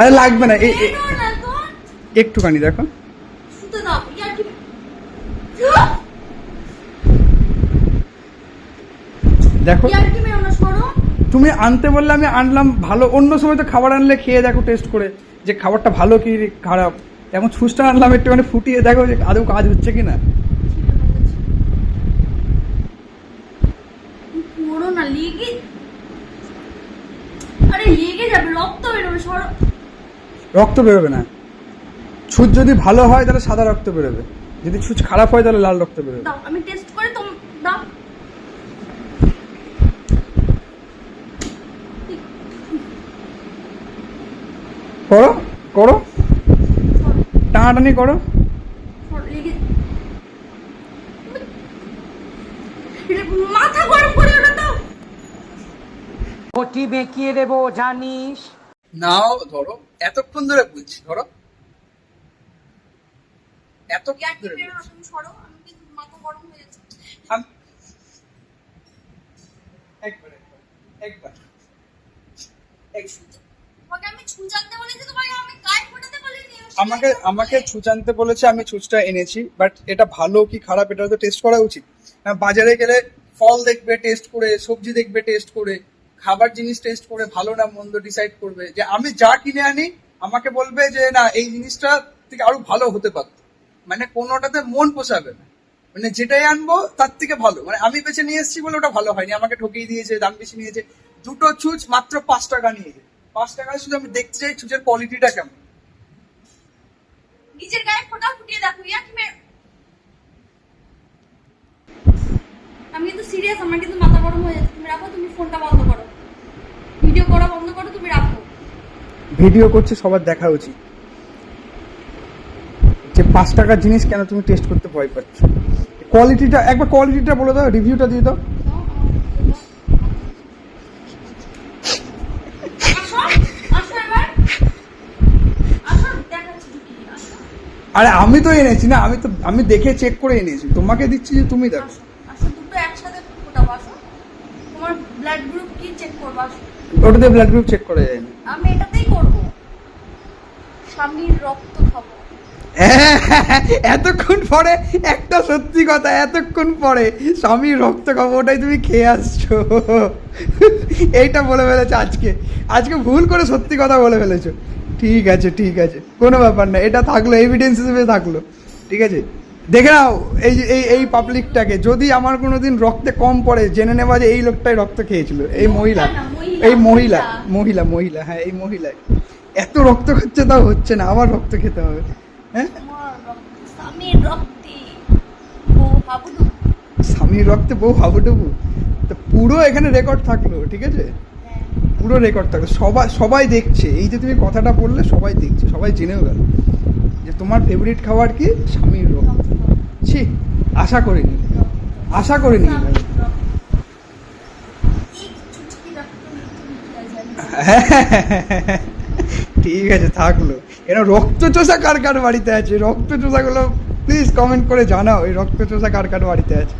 আরে লাগবে না, একটুখানি দেখো। দেখো তুমি আনতে বললে আমি আনলাম, ভালো। অন্য সময় তো খাবার আনলে খেয়ে দেখো টেস্ট করে যে খাবারটা ভালো কি খারাপ। এখন ছুঁচটা আনলাম, একটুখানি ফুটিয়ে দেখো যে আদৌ কাজ হচ্ছে কিনা। রক্ত বেরোবে না। ছুঁচ যদি ভালো হয় তাহলে সাদা রক্ত বেরোবে, যদি ছুঁচ খারাপ হয় তাহলে লাল রক্ত বেরোবে। আমি টেস্ট করে দাও। করো করো, টানাটানি করো। মাথা গরম করে ওটা দাও। ঘটি বেঁকিয়ে দেবো জানিস। নাও ধরো, এতক্ষণ ধরে বুঝছি, ধরো এতক্ষণ ধরে মাথা গরম হয়ে যাচ্ছে। একবার একবার আমি ছুঁচ আনতে বলেছি তোমাকে, আমি গায়ে ফোটাতে বলিনি। আমাকে ছুঁচ আনতে বলেছে, আমি ছুঁচটা এনেছি। বাট এটা ভালো কি খারাপ এটা তো টেস্ট করা উচিত। বাজারে গেলে ফল দেখবে টেস্ট করে, সবজি দেখবে টেস্ট করে, খাবার জিনিস টেস্ট করে ভালো না মন্দ ডিসাইড করবে। যে আমি যা কিনে আনি আমাকে বলবে যে না এই জিনিসটা থেকে আরো ভালো হতে পারত, মানে কোনোটাতে মন পোষাবে না, মানে যেটাই আনবো তার থেকে ভালো। মানে আমি বেছে নিয়ে এসেছি বলে ওটা ভালো হয়নি, আমাকে ঠকিয়ে দিয়েছে, দাম বেশি নিয়েছে। দুটো ছুঁচ মাত্র 5 টাকা নিয়েছে। 5 টাকায় শুধু আমি দেখতে চাই ছুঁচের কোয়ালিটিটা কেমন। নিজের গায়ে ফোঁটা ফুটিয়ে দেখো। আমি কিন্তু সিরিয়াস, আমার কিন্তু মাথা গরম হয়ে যাচ্ছে। তুমি রাখো, তুমি ফোনটা বন্ধ করো, ভিডিও করা বন্ধ করো, তুমি রাখো। ভিডিও করছে সবার দেখা উচিত যে 5 টাকার জিনিস কেন তুমি টেস্ট করতে ভয় পাচ্ছ। কোয়ালিটিটা একবার কোয়ালিটিটা বলে দাও, রিভিউটা দিয়ে দাও। আরে আমি তো এনেছি না, আমি দেখে চেক করে এনেছি, তোমাকে দিচ্ছি যে তুমি দেখো। দুটো একসাথে ফোটাবো। আসো, তোমার ব্লাড গ্রুপ কি চেক করবো। আসো, ওটাতে ব্লাড গ্রুপ চেক করা যায় না। আমি এটাতেই করবো, স্বামীর রক্ত খাবো। এতক্ষণ পরে একটা সত্যি কথা, এতক্ষণ পরে স্বামীর রক্ত খাবো, ওটাই তুমি খেয়ে আসছো। এইটা বলে ফেলেছো আজকে ভুল করে সত্যি কথা বলে ফেলেছো। ঠিক আছে ঠিক আছে, কোনো ব্যাপার না, এটা থাকলো এভিডেন্স হিসেবে থাকলো। ঠিক আছে, দেখে নাও এই পাবলিকটাকে, যদি আমার কোনোদিন রক্তে কম পড়ে জেনে নেওয়া যে এই লোকটাই রক্ত খেয়েছিল। এই মহিলা হ্যাঁ, এই মহিলা এত রক্ত খাচ্ছে তাও হচ্ছে না, আবার রক্ত খেতে হবে। হ্যাঁ, স্বামীর রক্তে বউ হাবুডুবু। তো পুরো এখানে রেকর্ড থাকলো, ঠিক আছে, পুরো রেকর্ড থাকলো। সবাই দেখছে, এই যে তুমি কথাটা বললে সবাই দেখছে, সবাই জেনেও গেল যে তোমার ফেভারিট খাবার কি, স্বামীর রক্ত। ছি, আশা করিনি। ঠিক আছে থাকলো। এরা রক্তচোষা কার কার বাড়িতে আছে? রক্তচোষাগুলো প্লিজ কমেন্ট করে জানাও, এই রক্তচোষা কার কার বাড়িতে আছে।